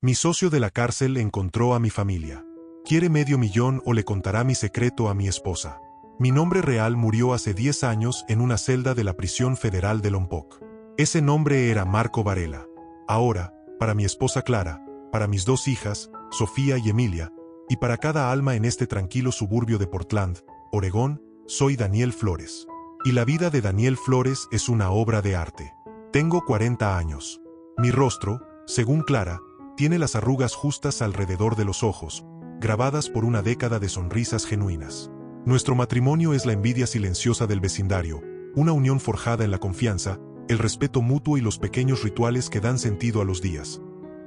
Mi socio de la cárcel encontró a mi familia. Quiere $500,000 o le contará mi secreto a mi esposa. Mi nombre real murió hace 10 años en una celda de la prisión federal de Lompoc. Ese nombre era Marco Varela. Ahora, para mi esposa Clara, para mis 2 hijas, Sofía y Emilia, y para cada alma en este tranquilo suburbio de Portland, Oregón, soy Daniel Flores. Y la vida de Daniel Flores es una obra de arte. Tengo 40 años. Mi rostro, según Clara, tiene las arrugas justas alrededor de los ojos, grabadas por una década de sonrisas genuinas. Nuestro matrimonio es la envidia silenciosa del vecindario, una unión forjada en la confianza, el respeto mutuo y los pequeños rituales que dan sentido a los días.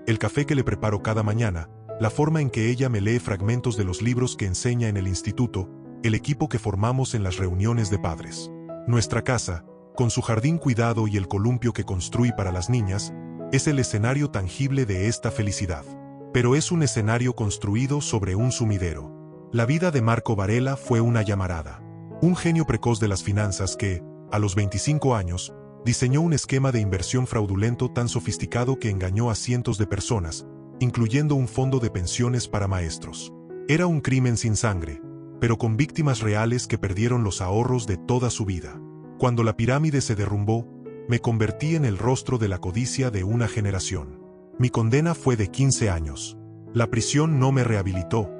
El café que le preparo cada mañana, la forma en que ella me lee fragmentos de los libros que enseña en el instituto, el equipo que formamos en las reuniones de padres. Nuestra casa, con su jardín cuidado y el columpio que construí para las niñas, es el escenario tangible de esta felicidad. Pero es un escenario construido sobre un sumidero. La vida de Marco Varela fue una llamarada. Un genio precoz de las finanzas que, a los 25 años, diseñó un esquema de inversión fraudulento tan sofisticado que engañó a cientos de personas, incluyendo un fondo de pensiones para maestros. Era un crimen sin sangre, pero con víctimas reales que perdieron los ahorros de toda su vida. Cuando la pirámide se derrumbó, me convertí en el rostro de la codicia de una generación. Mi condena fue de 15 años. La prisión no me rehabilitó,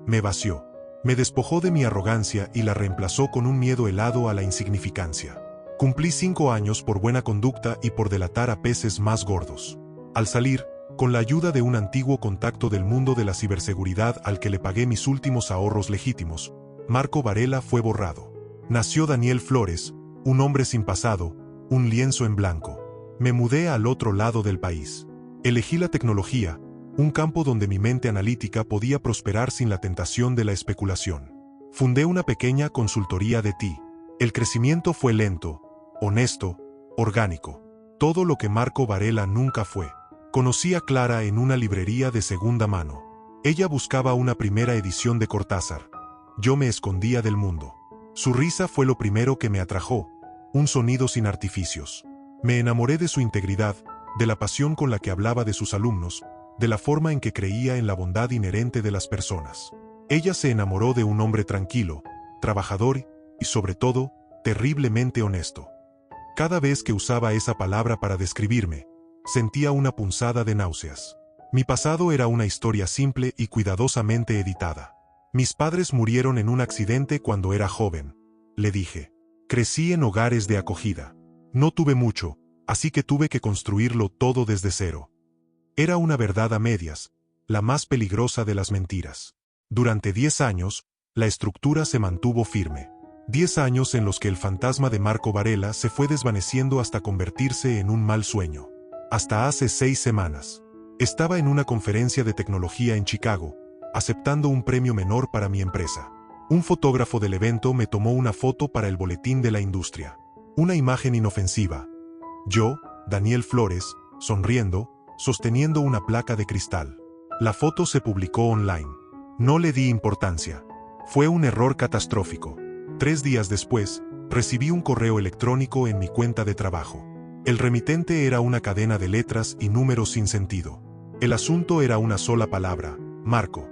me vació. Me despojó de mi arrogancia y la reemplazó con un miedo helado a la insignificancia. Cumplí 5 años por buena conducta y por delatar a peces más gordos. Al salir, con la ayuda de un antiguo contacto del mundo de la ciberseguridad al que le pagué mis últimos ahorros legítimos, Marco Varela fue borrado. Nació Daniel Flores, un hombre sin pasado, un lienzo en blanco. Me mudé al otro lado del país. Elegí la tecnología, un campo donde mi mente analítica podía prosperar sin la tentación de la especulación. Fundé una pequeña consultoría de TI. El crecimiento fue lento, honesto, orgánico. Todo lo que Marco Varela nunca fue. Conocí a Clara en una librería de segunda mano. Ella buscaba una primera edición de Cortázar. Yo me escondía del mundo. Su risa fue lo primero que me atrajo. Un sonido sin artificios. Me enamoré de su integridad, de la pasión con la que hablaba de sus alumnos, de la forma en que creía en la bondad inherente de las personas. Ella se enamoró de un hombre tranquilo, trabajador y, sobre todo, terriblemente honesto. Cada vez que usaba esa palabra para describirme, sentía una punzada de náuseas. Mi pasado era una historia simple y cuidadosamente editada. Mis padres murieron en un accidente cuando era joven, le dije. Crecí en hogares de acogida. No tuve mucho, así que tuve que construirlo todo desde cero. Era una verdad a medias, la más peligrosa de las mentiras. Durante 10 años, la estructura se mantuvo firme. 10 años en los que el fantasma de Marco Varela se fue desvaneciendo hasta convertirse en un mal sueño. Hasta hace 6 semanas. Estaba en una conferencia de tecnología en Chicago, aceptando un premio menor para mi empresa. Un fotógrafo del evento me tomó una foto para el boletín de la industria. Una imagen inofensiva. Yo, Daniel Flores, sonriendo, sosteniendo una placa de cristal. La foto se publicó online. No le di importancia. Fue un error catastrófico. 3 días después, recibí un correo electrónico en mi cuenta de trabajo. El remitente era una cadena de letras y números sin sentido. El asunto era una sola palabra: Marco.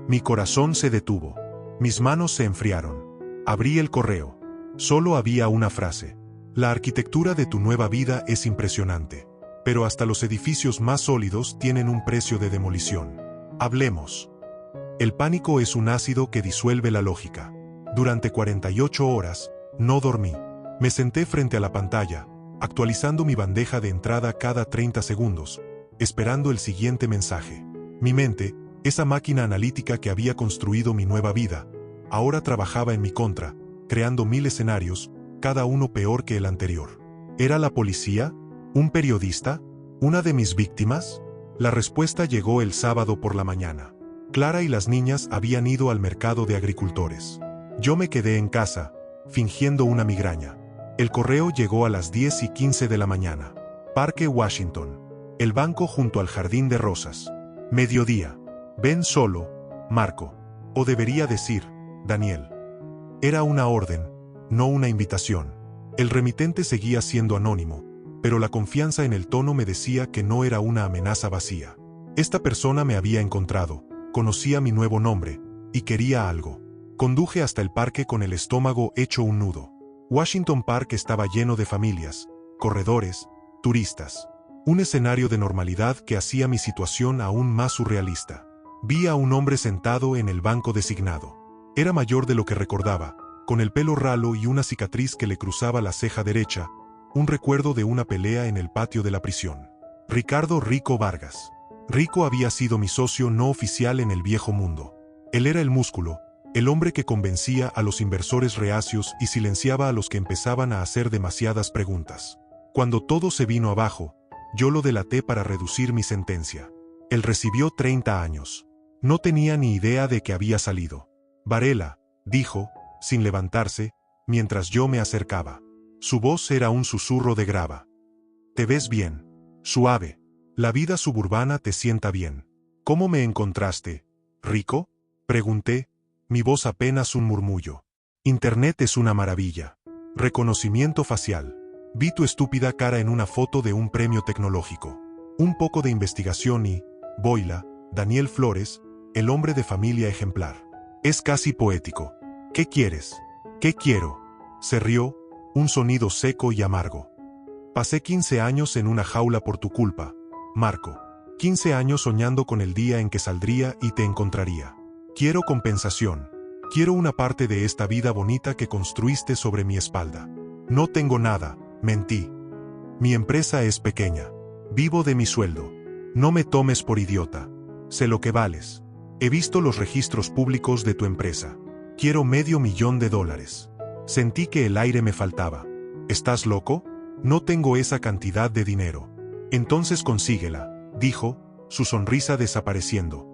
Mi corazón se detuvo. Mis manos se enfriaron. Abrí el correo. Solo había una frase. La arquitectura de tu nueva vida es impresionante. Pero hasta los edificios más sólidos tienen un precio de demolición. Hablemos. El pánico es un ácido que disuelve la lógica. Durante 48 horas, no dormí. Me senté frente a la pantalla, actualizando mi bandeja de entrada cada 30 segundos, esperando el siguiente mensaje. Mi mente, esa máquina analítica que había construido mi nueva vida, ahora trabajaba en mi contra, creando 1000 escenarios, cada uno peor que el anterior. ¿Era la policía? ¿Un periodista? ¿Una de mis víctimas? La respuesta llegó el sábado por la mañana. Clara y las niñas habían ido al mercado de agricultores. Yo me quedé en casa, fingiendo una migraña. El correo llegó a las 10:15 de la mañana. Parque Washington. El banco junto al jardín de rosas. Mediodía. Ven solo, Marco. O debería decir, Daniel. Era una orden, no una invitación. El remitente seguía siendo anónimo, pero la confianza en el tono me decía que no era una amenaza vacía. Esta persona me había encontrado, conocía mi nuevo nombre, y quería algo. Conduje hasta el parque con el estómago hecho un nudo. Washington Park estaba lleno de familias, corredores, turistas. Un escenario de normalidad que hacía mi situación aún más surrealista. Vi a un hombre sentado en el banco designado. Era mayor de lo que recordaba, con el pelo ralo y una cicatriz que le cruzaba la ceja derecha, un recuerdo de una pelea en el patio de la prisión. Ricardo Rico Vargas. Rico había sido mi socio no oficial en el viejo mundo. Él era el músculo, el hombre que convencía a los inversores reacios y silenciaba a los que empezaban a hacer demasiadas preguntas. Cuando todo se vino abajo, yo lo delaté para reducir mi sentencia. Él recibió 30 años. No tenía ni idea de que había salido. Varela, dijo, sin levantarse, mientras yo me acercaba. Su voz era un susurro de grava. Te ves bien. Suave. La vida suburbana te sienta bien. ¿Cómo me encontraste, Rico? Pregunté, mi voz apenas un murmullo. Internet es una maravilla. Reconocimiento facial. Vi tu estúpida cara en una foto de un premio tecnológico. Un poco de investigación y, boila, Daniel Flores, el hombre de familia ejemplar. Es casi poético. ¿Qué quieres? ¿Qué quiero? Se rió, un sonido seco y amargo. Pasé 15 años en una jaula por tu culpa, Marco. 15 años soñando con el día en que saldría y te encontraría. Quiero compensación. Quiero una parte de esta vida bonita que construiste sobre mi espalda. No tengo nada, mentí. Mi empresa es pequeña. Vivo de mi sueldo. No me tomes por idiota. Sé lo que vales. He visto los registros públicos de tu empresa. Quiero $500,000. Sentí que el aire me faltaba. ¿Estás loco? No tengo esa cantidad de dinero. Entonces consíguela, dijo, su sonrisa desapareciendo.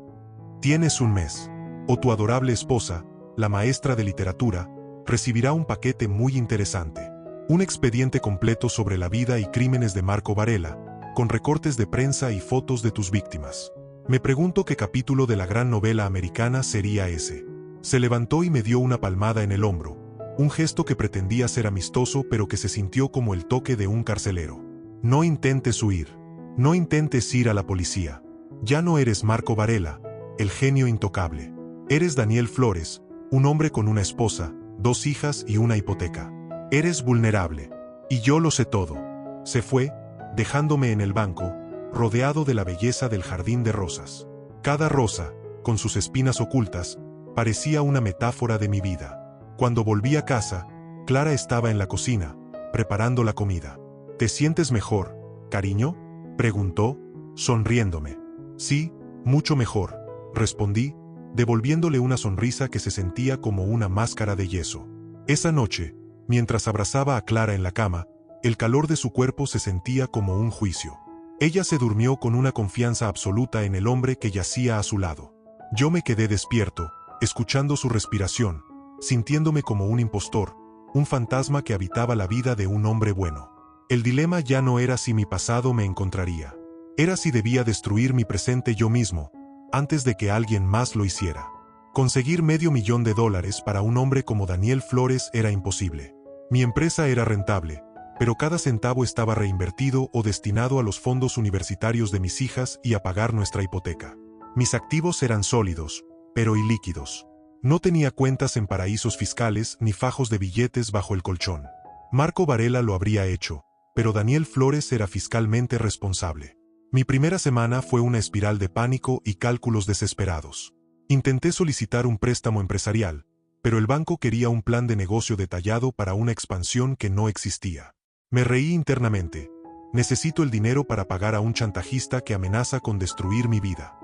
Tienes un mes. O tu adorable esposa, la maestra de literatura, recibirá un paquete muy interesante. Un expediente completo sobre la vida y crímenes de Marco Varela, con recortes de prensa y fotos de tus víctimas. Me pregunto qué capítulo de la gran novela americana sería ese. Se levantó y me dio una palmada en el hombro, un gesto que pretendía ser amistoso pero que se sintió como el toque de un carcelero. No intentes huir. No intentes ir a la policía. Ya no eres Marco Varela, el genio intocable. Eres Daniel Flores, un hombre con una esposa, 2 hijas y una hipoteca. Eres vulnerable. Y yo lo sé todo. Se fue, dejándome en el banco, rodeado de la belleza del jardín de rosas. Cada rosa, con sus espinas ocultas, parecía una metáfora de mi vida. Cuando volví a casa, Clara estaba en la cocina, preparando la comida. ¿Te sientes mejor, cariño?, preguntó, sonriéndome. Sí, mucho mejor, respondí, devolviéndole una sonrisa que se sentía como una máscara de yeso. Esa noche, mientras abrazaba a Clara en la cama, el calor de su cuerpo se sentía como un juicio. Ella se durmió con una confianza absoluta en el hombre que yacía a su lado. Yo me quedé despierto, escuchando su respiración, sintiéndome como un impostor, un fantasma que habitaba la vida de un hombre bueno. El dilema ya no era si mi pasado me encontraría. Era si debía destruir mi presente yo mismo, antes de que alguien más lo hiciera. Conseguir $500,000 para un hombre como Daniel Flores era imposible. Mi empresa era rentable, pero cada centavo estaba reinvertido o destinado a los fondos universitarios de mis hijas y a pagar nuestra hipoteca. Mis activos eran sólidos, pero ilíquidos. No tenía cuentas en paraísos fiscales ni fajos de billetes bajo el colchón. Marco Varela lo habría hecho, pero Daniel Flores era fiscalmente responsable. Mi primera semana fue una espiral de pánico y cálculos desesperados. Intenté solicitar un préstamo empresarial, pero el banco quería un plan de negocio detallado para una expansión que no existía. Me reí internamente. Necesito el dinero para pagar a un chantajista que amenaza con destruir mi vida.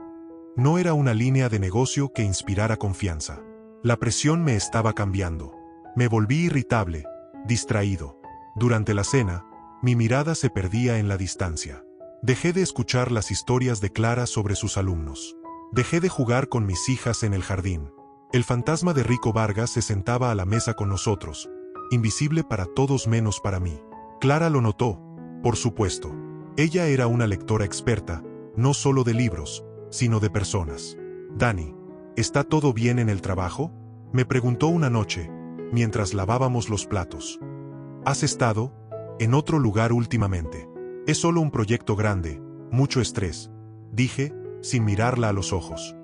No era una línea de negocio que inspirara confianza. La presión me estaba cambiando. Me volví irritable, distraído. Durante la cena, mi mirada se perdía en la distancia. Dejé de escuchar las historias de Clara sobre sus alumnos. Dejé de jugar con mis hijas en el jardín. El fantasma de Rico Vargas se sentaba a la mesa con nosotros, invisible para todos menos para mí. Clara lo notó, por supuesto. Ella era una lectora experta, no solo de libros, sino de personas. Dani, ¿está todo bien en el trabajo?, me preguntó una noche, mientras lavábamos los platos. ¿Has estado en otro lugar últimamente? Es solo un proyecto grande, mucho estrés, dije, sin mirarla a los ojos.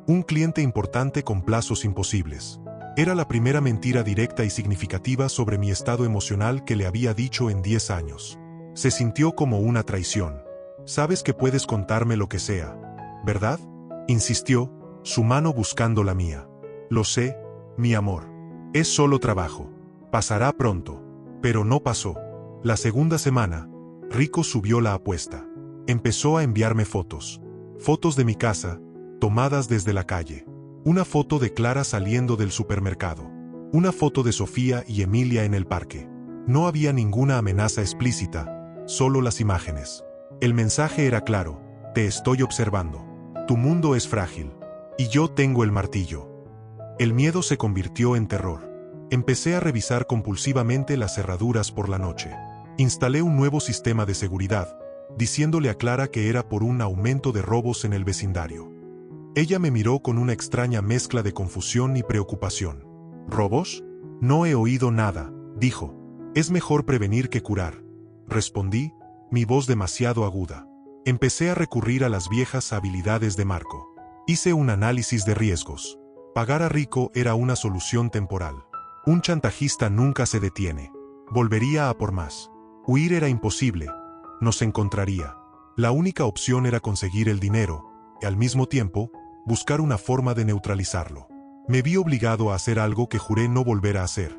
Un cliente importante con plazos imposibles. Era la primera mentira directa y significativa sobre mi estado emocional que le había dicho en 10 años. Se sintió como una traición. Sabes que puedes contarme lo que sea, ¿verdad? Insistió, su mano buscando la mía. Lo sé, mi amor. Es solo trabajo. Pasará pronto. Pero no pasó. La segunda semana, Rico subió la apuesta. Empezó a enviarme fotos. Fotos de mi casa, tomadas desde la calle. Una foto de Clara saliendo del supermercado. Una foto de Sofía y Emilia en el parque. No había ninguna amenaza explícita, solo las imágenes. El mensaje era claro: te estoy observando. Tu mundo es frágil. Y yo tengo el martillo. El miedo se convirtió en terror. Empecé a revisar compulsivamente las cerraduras por la noche. Instalé un nuevo sistema de seguridad, diciéndole a Clara que era por un aumento de robos en el vecindario. Ella me miró con una extraña mezcla de confusión y preocupación. ¿Robos? No he oído nada, dijo. Es mejor prevenir que curar. Respondí, mi voz demasiado aguda. Empecé a recurrir a las viejas habilidades de Marco. Hice un análisis de riesgos. Pagar a Rico era una solución temporal. Un chantajista nunca se detiene. Volvería a por más. Huir era imposible. Nos encontraría. La única opción era conseguir el dinero, y al mismo tiempo, buscar una forma de neutralizarlo. Me vi obligado a hacer algo que juré no volver a hacer.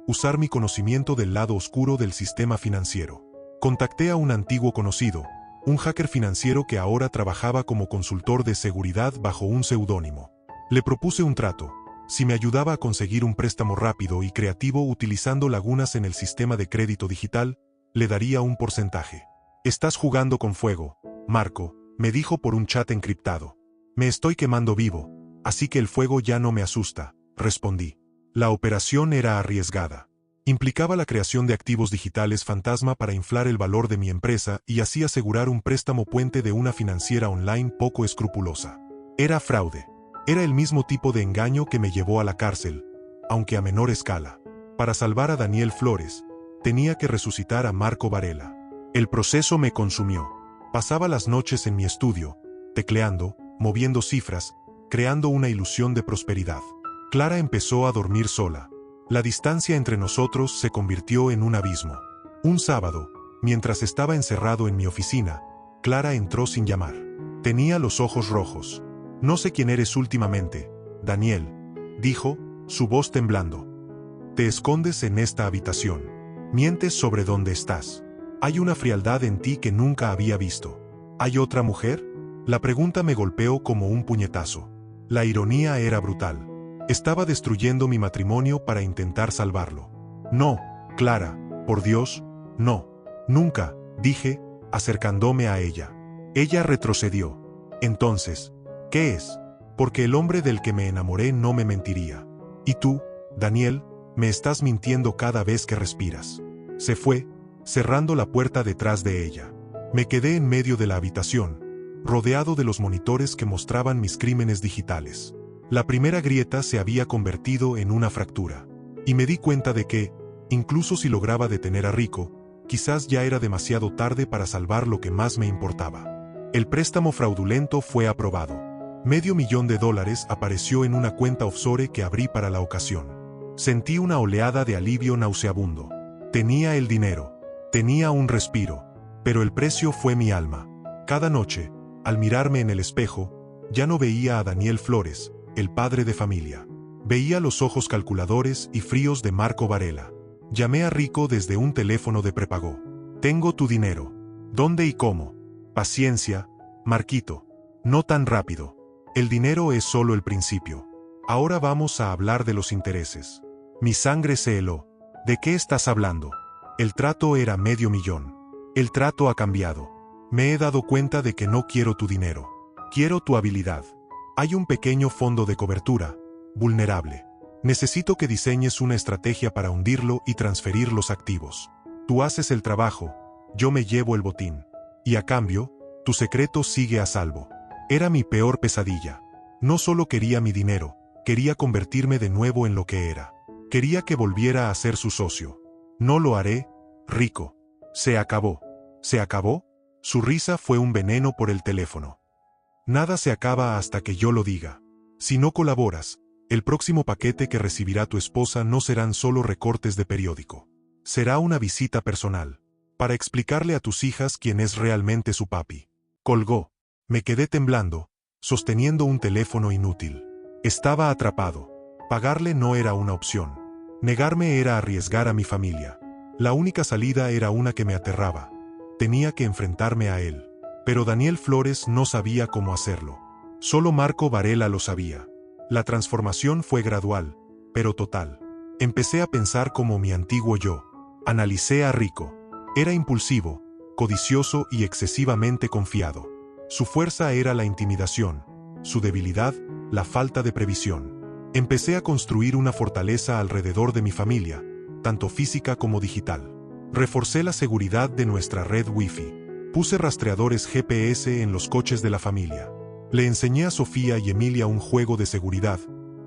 Usar mi conocimiento del lado oscuro del sistema financiero. Contacté a un antiguo conocido, un hacker financiero que ahora trabajaba como consultor de seguridad bajo un seudónimo. Le propuse un trato. Si me ayudaba a conseguir un préstamo rápido y creativo utilizando lagunas en el sistema de crédito digital, le daría un porcentaje. Estás jugando con fuego, Marco, me dijo por un chat encriptado. Me estoy quemando vivo, así que el fuego ya no me asusta, respondí. La operación era arriesgada. Implicaba la creación de activos digitales fantasma para inflar el valor de mi empresa y así asegurar un préstamo puente de una financiera online poco escrupulosa. Era fraude. Era el mismo tipo de engaño que me llevó a la cárcel, aunque a menor escala. Para salvar a Daniel Flores, tenía que resucitar a Marco Varela. El proceso me consumió. Pasaba las noches en mi estudio, tecleando, moviendo cifras, creando una ilusión de prosperidad. Clara empezó a dormir sola. La distancia entre nosotros se convirtió en un abismo. Un sábado, mientras estaba encerrado en mi oficina, Clara entró sin llamar. Tenía los ojos rojos. No sé quién eres últimamente, Daniel, dijo, su voz temblando. Te escondes en esta habitación. Mientes sobre dónde estás. Hay una frialdad en ti que nunca había visto. ¿Hay otra mujer? La pregunta me golpeó como un puñetazo. La ironía era brutal. Estaba destruyendo mi matrimonio para intentar salvarlo. No, Clara, por Dios, no. Nunca, dije, acercándome a ella. Ella retrocedió. Entonces, ¿qué es? Porque el hombre del que me enamoré no me mentiría. Y tú, Daniel, me estás mintiendo cada vez que respiras. Se fue, cerrando la puerta detrás de ella. Me quedé en medio de la habitación, rodeado de los monitores que mostraban mis crímenes digitales. La primera grieta se había convertido en una fractura. Y me di cuenta de que, incluso si lograba detener a Rico, quizás ya era demasiado tarde para salvar lo que más me importaba. El préstamo fraudulento fue aprobado. $500,000 apareció en una cuenta offshore que abrí para la ocasión. Sentí una oleada de alivio nauseabundo. Tenía el dinero. Tenía un respiro. Pero el precio fue mi alma. Cada noche, al mirarme en el espejo, ya no veía a Daniel Flores, el padre de familia. Veía los ojos calculadores y fríos de Marco Varela. Llamé a Rico desde un teléfono de prepago. Tengo tu dinero. ¿Dónde y cómo? Paciencia, Marquito. No tan rápido. El dinero es solo el principio. Ahora vamos a hablar de los intereses. Mi sangre se heló. ¿De qué estás hablando? El trato era $500,000. El trato ha cambiado. Me he dado cuenta de que no quiero tu dinero. Quiero tu habilidad. Hay un pequeño fondo de cobertura, vulnerable. Necesito que diseñes una estrategia para hundirlo y transferir los activos. Tú haces el trabajo, yo me llevo el botín. Y a cambio, tu secreto sigue a salvo. Era mi peor pesadilla. No solo quería mi dinero, quería convertirme de nuevo en lo que era. Quería que volviera a ser su socio. No lo haré, Rico. Se acabó. ¿Se acabó? Su risa fue un veneno por el teléfono. Nada se acaba hasta que yo lo diga. Si no colaboras, el próximo paquete que recibirá tu esposa no serán solo recortes de periódico. Será una visita personal, para explicarle a tus hijas quién es realmente su papi. Colgó. Me quedé temblando, sosteniendo un teléfono inútil. Estaba atrapado. Pagarle no era una opción. Negarme era arriesgar a mi familia. La única salida era una que me aterraba. Tenía que enfrentarme a él. Pero Daniel Flores no sabía cómo hacerlo. Solo Marco Varela lo sabía. La transformación fue gradual, pero total. Empecé a pensar como mi antiguo yo. Analicé a Rico. Era impulsivo, codicioso y excesivamente confiado. Su fuerza era la intimidación, su debilidad, la falta de previsión. Empecé a construir una fortaleza alrededor de mi familia, tanto física como digital. Reforcé la seguridad de nuestra red Wi-Fi. Puse rastreadores GPS en los coches de la familia. Le enseñé a Sofía y Emilia un juego de seguridad,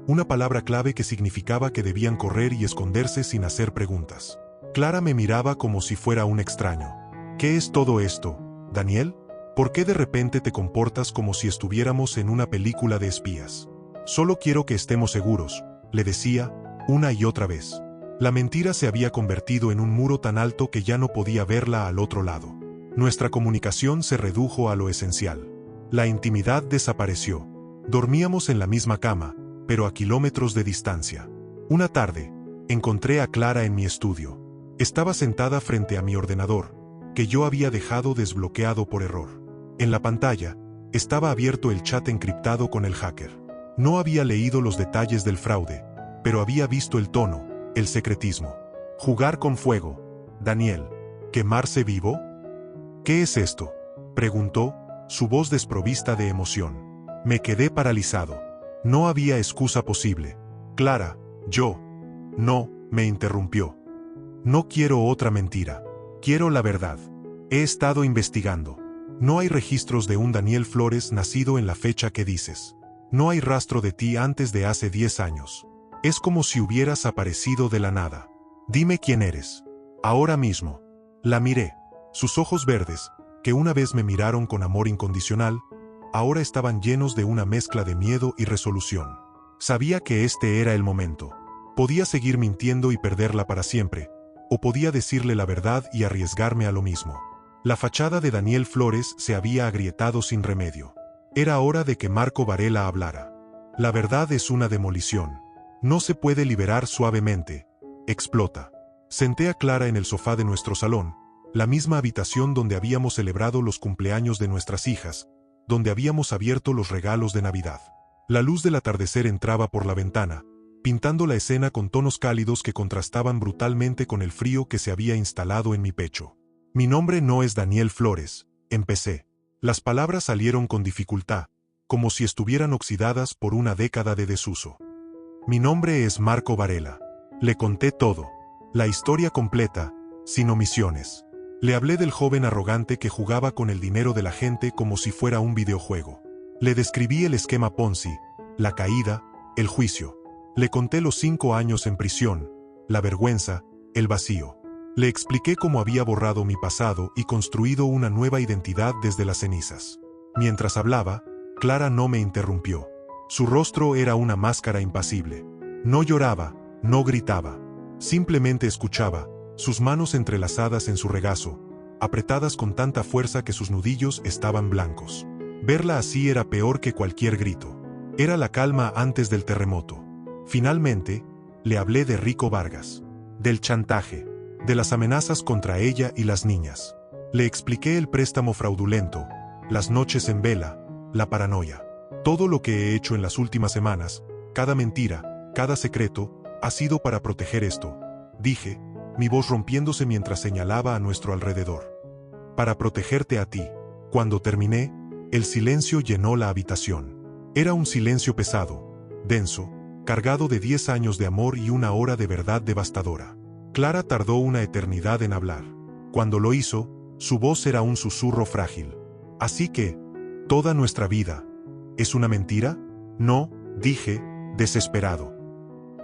una palabra clave que significaba que debían correr y esconderse sin hacer preguntas. Clara me miraba como si fuera un extraño. ¿Qué es todo esto, Daniel? ¿Por qué de repente te comportas como si estuviéramos en una película de espías? Solo quiero que estemos seguros, le decía, una y otra vez. La mentira se había convertido en un muro tan alto que ya no podía verla al otro lado. Nuestra comunicación se redujo a lo esencial. La intimidad desapareció. Dormíamos en la misma cama, pero a kilómetros de distancia. Una tarde, encontré a Clara en mi estudio. Estaba sentada frente a mi ordenador, que yo había dejado desbloqueado por error. En la pantalla, estaba abierto el chat encriptado con el hacker. No había leído los detalles del fraude, pero había visto el tono, el secretismo. Jugar con fuego. Daniel, ¿quemarse vivo? ¿Qué es esto?, preguntó, su voz desprovista de emoción. Me quedé paralizado. No había excusa posible. Clara, yo. No, me interrumpió. No quiero otra mentira. Quiero la verdad. He estado investigando. No hay registros de un Daniel Flores nacido en la fecha que dices. No hay rastro de ti antes de hace 10 años. Es como si hubieras aparecido de la nada. Dime quién eres. Ahora mismo. La miré. Sus ojos verdes, que una vez me miraron con amor incondicional, ahora estaban llenos de una mezcla de miedo y resolución. Sabía que este era el momento. Podía seguir mintiendo y perderla para siempre, o podía decirle la verdad y arriesgarme a lo mismo. La fachada de Daniel Flores se había agrietado sin remedio. Era hora de que Marco Varela hablara. La verdad es una demolición. No se puede liberar suavemente. Explota. Senté a Clara en el sofá de nuestro salón, la misma habitación donde habíamos celebrado los cumpleaños de nuestras hijas, donde habíamos abierto los regalos de Navidad. La luz del atardecer entraba por la ventana, pintando la escena con tonos cálidos que contrastaban brutalmente con el frío que se había instalado en mi pecho. Mi nombre no es Daniel Flores, empecé. Las palabras salieron con dificultad, como si estuvieran oxidadas por una década de desuso. Mi nombre es Marco Varela. Le conté todo, la historia completa, sin omisiones. Le hablé del joven arrogante que jugaba con el dinero de la gente como si fuera un videojuego. Le describí el esquema Ponzi, la caída, el juicio. Le conté los 5 años en prisión, la vergüenza, el vacío. Le expliqué cómo había borrado mi pasado y construido una nueva identidad desde las cenizas. Mientras hablaba, Clara no me interrumpió. Su rostro era una máscara impasible. No lloraba, no gritaba. Simplemente escuchaba, sus manos entrelazadas en su regazo, apretadas con tanta fuerza que sus nudillos estaban blancos. Verla así era peor que cualquier grito. Era la calma antes del terremoto. Finalmente, le hablé de Rico Vargas, del chantaje, de las amenazas contra ella y las niñas. Le expliqué el préstamo fraudulento, las noches en vela, la paranoia. Todo lo que he hecho en las últimas semanas, cada mentira, cada secreto, ha sido para proteger esto, dije, mi voz rompiéndose mientras señalaba a nuestro alrededor. Para protegerte a ti. Cuando terminé, el silencio llenó la habitación. Era un silencio pesado, denso, cargado de 10 años de amor y una hora de verdad devastadora. Clara tardó una eternidad en hablar. Cuando lo hizo, su voz era un susurro frágil. Así que, ¿toda nuestra vida es una mentira? No, dije, desesperado.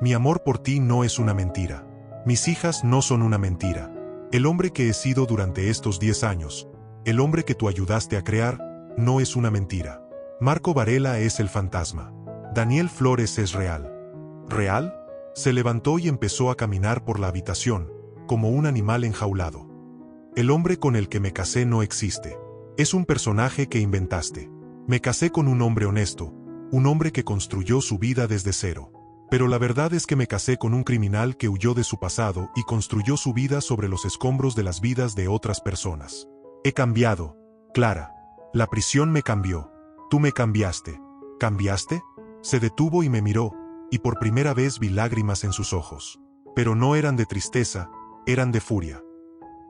Mi amor por ti no es una mentira. Mis hijas no son una mentira. El hombre que he sido durante estos 10 años, el hombre que tú ayudaste a crear, no es una mentira. Marco Varela es el fantasma. Daniel Flores es real. ¿Real? Se levantó y empezó a caminar por la habitación, como un animal enjaulado. El hombre con el que me casé no existe. Es un personaje que inventaste. Me casé con un hombre honesto, un hombre que construyó su vida desde cero. Pero la verdad es que me casé con un criminal que huyó de su pasado y construyó su vida sobre los escombros de las vidas de otras personas. He cambiado, Clara. La prisión me cambió. Tú me cambiaste. ¿Cambiaste? Se detuvo y me miró, y por primera vez vi lágrimas en sus ojos. Pero no eran de tristeza, eran de furia.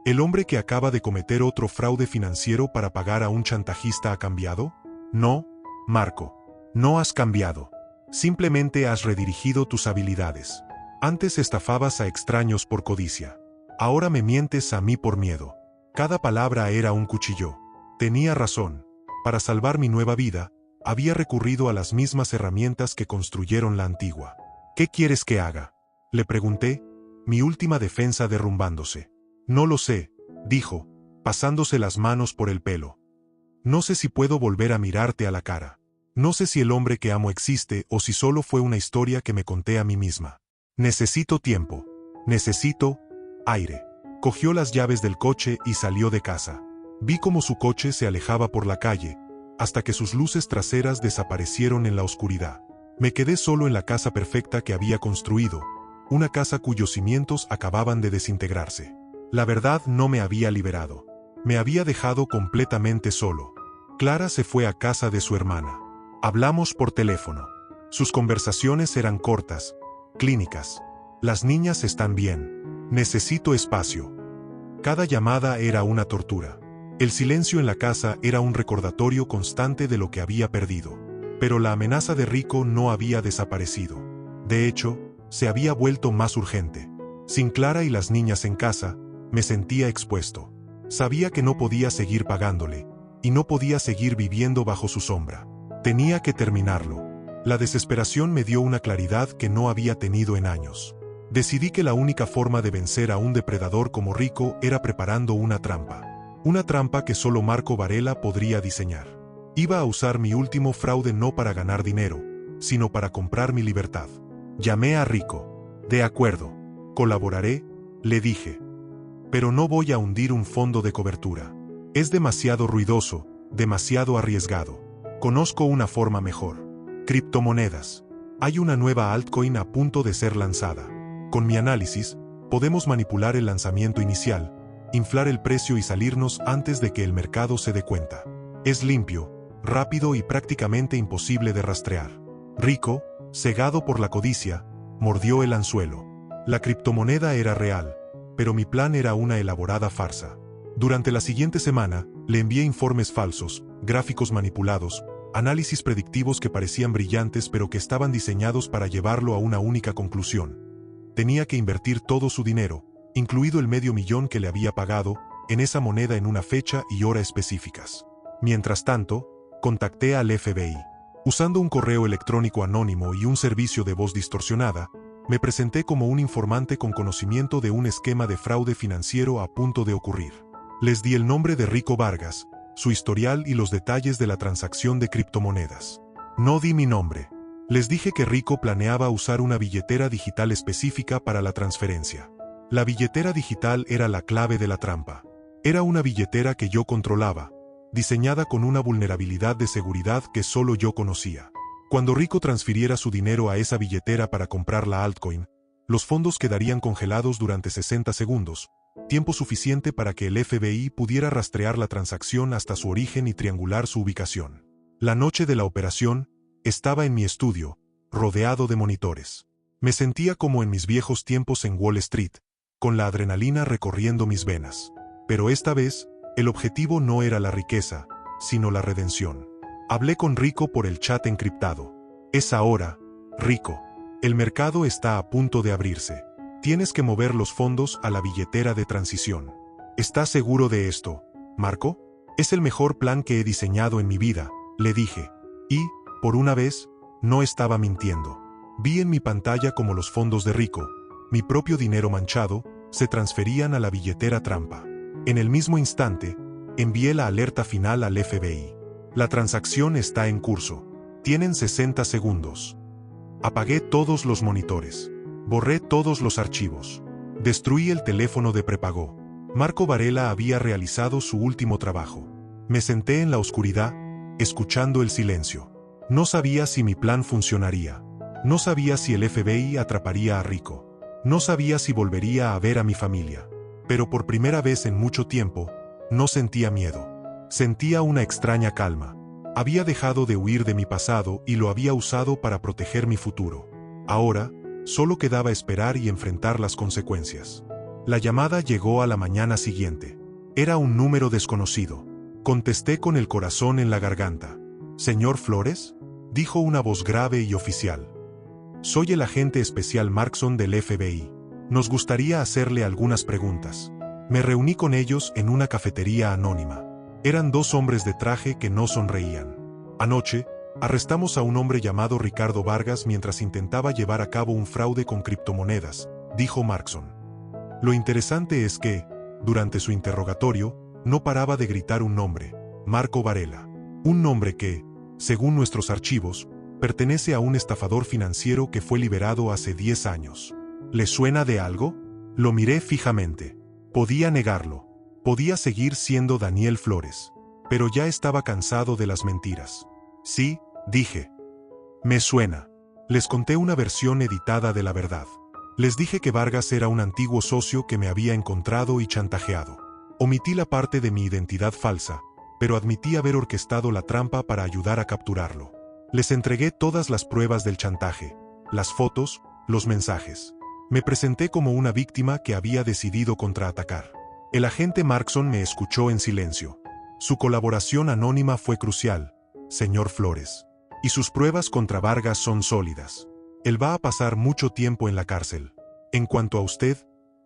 ¿El hombre que acaba de cometer otro fraude financiero para pagar a un chantajista ha cambiado? No, Marco. No has cambiado. Simplemente has redirigido tus habilidades. Antes estafabas a extraños por codicia. Ahora me mientes a mí por miedo. Cada palabra era un cuchillo. Tenía razón. Para salvar mi nueva vida, había recurrido a las mismas herramientas que construyeron la antigua. ¿Qué quieres que haga?, le pregunté, mi última defensa derrumbándose. No lo sé, dijo, pasándose las manos por el pelo. No sé si puedo volver a mirarte a la cara. No sé si el hombre que amo existe o si solo fue una historia que me conté a mí misma. Necesito tiempo. Necesito aire. Cogió las llaves del coche y salió de casa. Vi cómo su coche se alejaba por la calle, hasta que sus luces traseras desaparecieron en la oscuridad. Me quedé solo en la casa perfecta que había construido, una casa cuyos cimientos acababan de desintegrarse. La verdad no me había liberado. Me había dejado completamente solo. Clara se fue a casa de su hermana. Hablamos por teléfono. Sus conversaciones eran cortas, clínicas. Las niñas están bien. Necesito espacio. Cada llamada era una tortura. El silencio en la casa era un recordatorio constante de lo que había perdido. Pero la amenaza de Rico no había desaparecido. De hecho, se había vuelto más urgente. Sin Clara y las niñas en casa, me sentía expuesto. Sabía que no podía seguir pagándole, y no podía seguir viviendo bajo su sombra. Tenía que terminarlo. La desesperación me dio una claridad que no había tenido en años. Decidí que la única forma de vencer a un depredador como Rico era preparando una trampa. Una trampa que solo Marco Varela podría diseñar. Iba a usar mi último fraude no para ganar dinero, sino para comprar mi libertad. Llamé a Rico. De acuerdo. Colaboraré, le dije. Pero no voy a hundir un fondo de cobertura. Es demasiado ruidoso, demasiado arriesgado. Conozco una forma mejor. Criptomonedas. Hay una nueva altcoin a punto de ser lanzada. Con mi análisis, podemos manipular el lanzamiento inicial, inflar el precio y salirnos antes de que el mercado se dé cuenta. Es limpio, rápido y prácticamente imposible de rastrear. Rico, cegado por la codicia, mordió el anzuelo. La criptomoneda era real, pero mi plan era una elaborada farsa. Durante la siguiente semana, le envié informes falsos, gráficos manipulados, análisis predictivos que parecían brillantes pero que estaban diseñados para llevarlo a una única conclusión. Tenía que invertir todo su dinero, incluido el $500,000 que le había pagado, en esa moneda en una fecha y hora específicas. Mientras tanto, contacté al FBI. Usando un correo electrónico anónimo y un servicio de voz distorsionada, me presenté como un informante con conocimiento de un esquema de fraude financiero a punto de ocurrir. Les di el nombre de Rico Vargas, su historial y los detalles de la transacción de criptomonedas. No di mi nombre. Les dije que Rico planeaba usar una billetera digital específica para la transferencia. La billetera digital era la clave de la trampa. Era una billetera que yo controlaba, diseñada con una vulnerabilidad de seguridad que solo yo conocía. Cuando Rico transfiriera su dinero a esa billetera para comprar la altcoin, los fondos quedarían congelados durante 60 segundos, tiempo suficiente para que el FBI pudiera rastrear la transacción hasta su origen y triangular su ubicación. La noche de la operación, estaba en mi estudio, rodeado de monitores. Me sentía como en mis viejos tiempos en Wall Street, con la adrenalina recorriendo mis venas. Pero esta vez, el objetivo no era la riqueza, sino la redención. Hablé con Rico por el chat encriptado. Es ahora, Rico. El mercado está a punto de abrirse. Tienes que mover los fondos a la billetera de transición. ¿Estás seguro de esto, Marco? Es el mejor plan que he diseñado en mi vida, le dije. Y, por una vez, no estaba mintiendo. Vi en mi pantalla cómo los fondos de Rico, mi propio dinero manchado, se transferían a la billetera trampa. En el mismo instante, envié la alerta final al FBI. La transacción está en curso. Tienen 60 segundos. Apagué todos los monitores. Borré todos los archivos. Destruí el teléfono de prepago. Marco Varela había realizado su último trabajo. Me senté en la oscuridad, escuchando el silencio. No sabía si mi plan funcionaría. No sabía si el FBI atraparía a Rico. No sabía si volvería a ver a mi familia. Pero por primera vez en mucho tiempo, no sentía miedo. Sentía una extraña calma. Había dejado de huir de mi pasado y lo había usado para proteger mi futuro. Ahora, solo quedaba esperar y enfrentar las consecuencias. La llamada llegó a la mañana siguiente. Era un número desconocido. Contesté con el corazón en la garganta. «¿Señor Flores?», dijo una voz grave y oficial. «Soy el agente especial Markson del FBI. Nos gustaría hacerle algunas preguntas». Me reuní con ellos en una cafetería anónima. Eran dos hombres de traje que no sonreían. Anoche, arrestamos a un hombre llamado Ricardo Vargas mientras intentaba llevar a cabo un fraude con criptomonedas, dijo Markson. Lo interesante es que, durante su interrogatorio, no paraba de gritar un nombre, Marco Varela. Un nombre que, según nuestros archivos, pertenece a un estafador financiero que fue liberado hace 10 años. ¿Le suena de algo? Lo miré fijamente. Podía negarlo. Podía seguir siendo Daniel Flores. Pero ya estaba cansado de las mentiras. Sí, dije. Me suena. Les conté una versión editada de la verdad. Les dije que Vargas era un antiguo socio que me había encontrado y chantajeado. Omití la parte de mi identidad falsa, pero admití haber orquestado la trampa para ayudar a capturarlo. Les entregué todas las pruebas del chantaje, las fotos, los mensajes. Me presenté como una víctima que había decidido contraatacar. El agente Markson me escuchó en silencio. Su colaboración anónima fue crucial, señor Flores. Y sus pruebas contra Vargas son sólidas. Él va a pasar mucho tiempo en la cárcel. En cuanto a usted,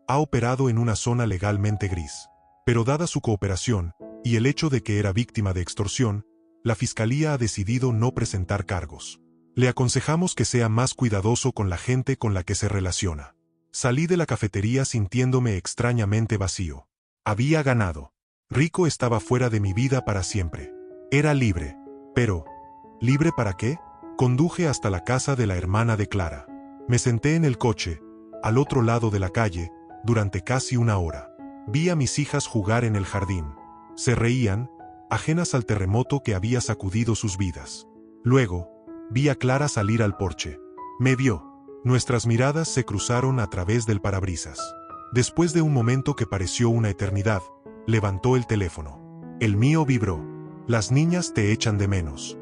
ha operado en una zona legalmente gris. Pero dada su cooperación, y el hecho de que era víctima de extorsión, la Fiscalía ha decidido no presentar cargos. Le aconsejamos que sea más cuidadoso con la gente con la que se relaciona. Salí de la cafetería sintiéndome extrañamente vacío. Había ganado. Rico estaba fuera de mi vida para siempre. Era libre. Pero, ¿libre para qué? Conduje hasta la casa de la hermana de Clara. Me senté en el coche, al otro lado de la calle, durante casi una hora. Vi a mis hijas jugar en el jardín. Se reían, ajenas al terremoto que había sacudido sus vidas. Luego, vi a Clara salir al porche. Me vio. Nuestras miradas se cruzaron a través del parabrisas. Después de un momento que pareció una eternidad, levantó el teléfono. El mío vibró. Las niñas te echan de menos.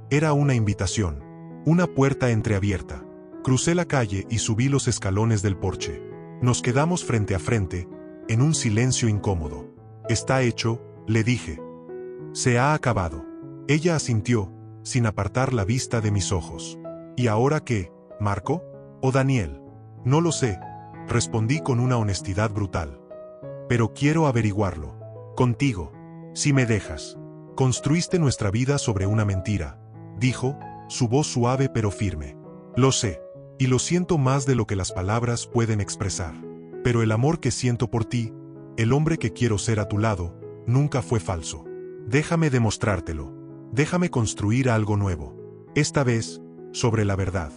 Era una invitación. Una puerta entreabierta. Crucé la calle y subí los escalones del porche. Nos quedamos frente a frente, en un silencio incómodo. Está hecho, le dije. Se ha acabado. Ella asintió, sin apartar la vista de mis ojos. ¿Y ahora qué, Marco? ¿O Daniel? No lo sé, respondí con una honestidad brutal. Pero quiero averiguarlo. Contigo. Si me dejas. Construiste nuestra vida sobre una mentira, dijo, su voz suave pero firme. Lo sé, y lo siento más de lo que las palabras pueden expresar. Pero el amor que siento por ti, el hombre que quiero ser a tu lado, nunca fue falso. Déjame demostrártelo. Déjame construir algo nuevo. Esta vez, sobre la verdad.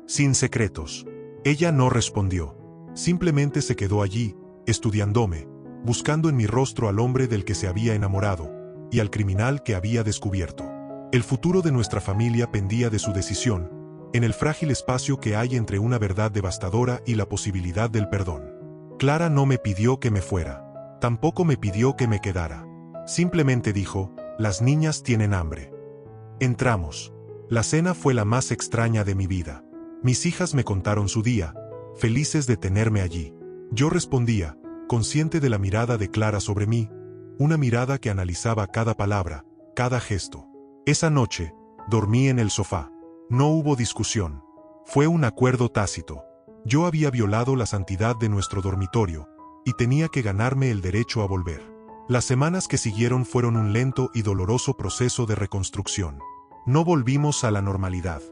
Sin secretos. Ella no respondió. Simplemente se quedó allí, estudiándome, buscando en mi rostro al hombre del que se había enamorado, y al criminal que había descubierto. El futuro de nuestra familia pendía de su decisión, en el frágil espacio que hay entre una verdad devastadora y la posibilidad del perdón. Clara no me pidió que me fuera. Tampoco me pidió que me quedara. Simplemente dijo, las niñas tienen hambre. Entramos. La cena fue la más extraña de mi vida. Mis hijas me contaron su día, felices de tenerme allí. Yo respondía, consciente de la mirada de Clara sobre mí, una mirada que analizaba cada palabra, cada gesto. Esa noche, dormí en el sofá. No hubo discusión. Fue un acuerdo tácito. Yo había violado la santidad de nuestro dormitorio, y tenía que ganarme el derecho a volver. Las semanas que siguieron fueron un lento y doloroso proceso de reconstrucción. No volvimos a la normalidad.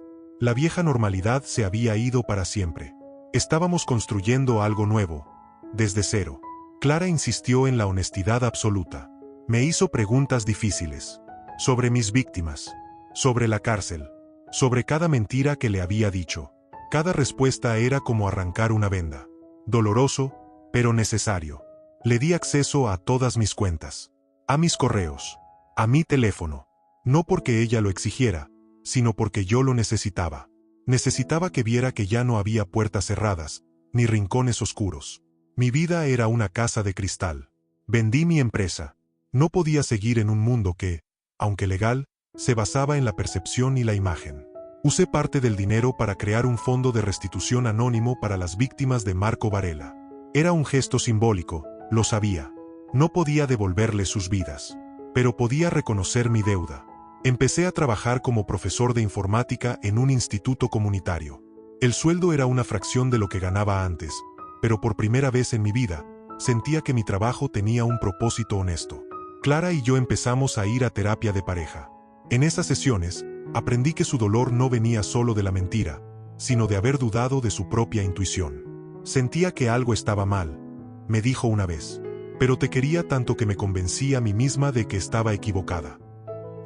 La vieja normalidad se había ido para siempre. Estábamos construyendo algo nuevo, desde cero. Clara insistió en la honestidad absoluta. Me hizo preguntas difíciles. sobre mis víctimas, sobre la cárcel, sobre cada mentira que le había dicho. Cada respuesta era como arrancar una venda. Doloroso, pero necesario. Le di acceso a todas mis cuentas, a mis correos, a mi teléfono. No porque ella lo exigiera, sino porque yo lo necesitaba. Necesitaba que viera que ya no había puertas cerradas, ni rincones oscuros. Mi vida era una casa de cristal. Vendí mi empresa. No podía seguir en un mundo que, aunque legal, se basaba en la percepción y la imagen. Usé parte del dinero para crear un fondo de restitución anónimo para las víctimas de Marco Varela. Era un gesto simbólico, lo sabía. No podía devolverles sus vidas, pero podía reconocer mi deuda. Empecé a trabajar como profesor de informática en un instituto comunitario. El sueldo era una fracción de lo que ganaba antes, pero por primera vez en mi vida, sentía que mi trabajo tenía un propósito honesto. Clara y yo empezamos a ir a terapia de pareja. En esas sesiones, aprendí que su dolor no venía solo de la mentira, sino de haber dudado de su propia intuición. Sentía que algo estaba mal, me dijo una vez, pero te quería tanto que me convencí a mí misma de que estaba equivocada.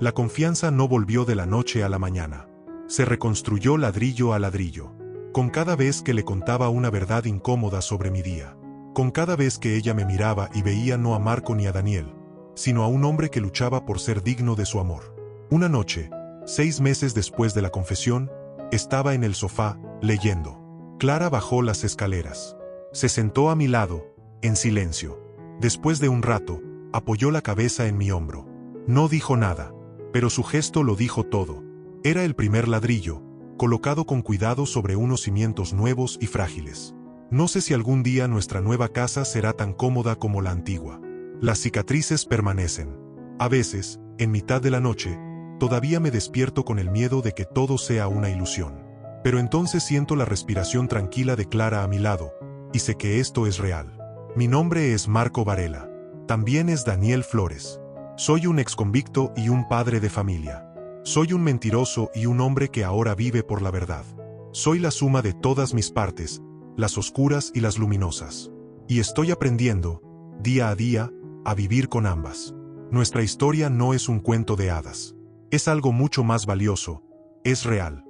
La confianza no volvió de la noche a la mañana. Se reconstruyó ladrillo a ladrillo. Con cada vez que le contaba una verdad incómoda sobre mi día. Con cada vez que ella me miraba y veía no a Marco ni a Daniel, sino a un hombre que luchaba por ser digno de su amor. Una noche, 6 meses después de la confesión, estaba en el sofá, leyendo. Clara bajó las escaleras. Se sentó a mi lado, en silencio. Después de un rato, apoyó la cabeza en mi hombro. No dijo nada, pero su gesto lo dijo todo. Era el primer ladrillo, colocado con cuidado sobre unos cimientos nuevos y frágiles. No sé si algún día nuestra nueva casa será tan cómoda como la antigua. Las cicatrices permanecen. A veces, en mitad de la noche, todavía me despierto con el miedo de que todo sea una ilusión. Pero entonces siento la respiración tranquila de Clara a mi lado, y sé que esto es real. Mi nombre es Marco Varela. También es Daniel Flores. Soy un exconvicto y un padre de familia. Soy un mentiroso y un hombre que ahora vive por la verdad. Soy la suma de todas mis partes, las oscuras y las luminosas. Y estoy aprendiendo, día a día, a vivir con ambas. Nuestra historia no es un cuento de hadas. Es algo mucho más valioso. Es real.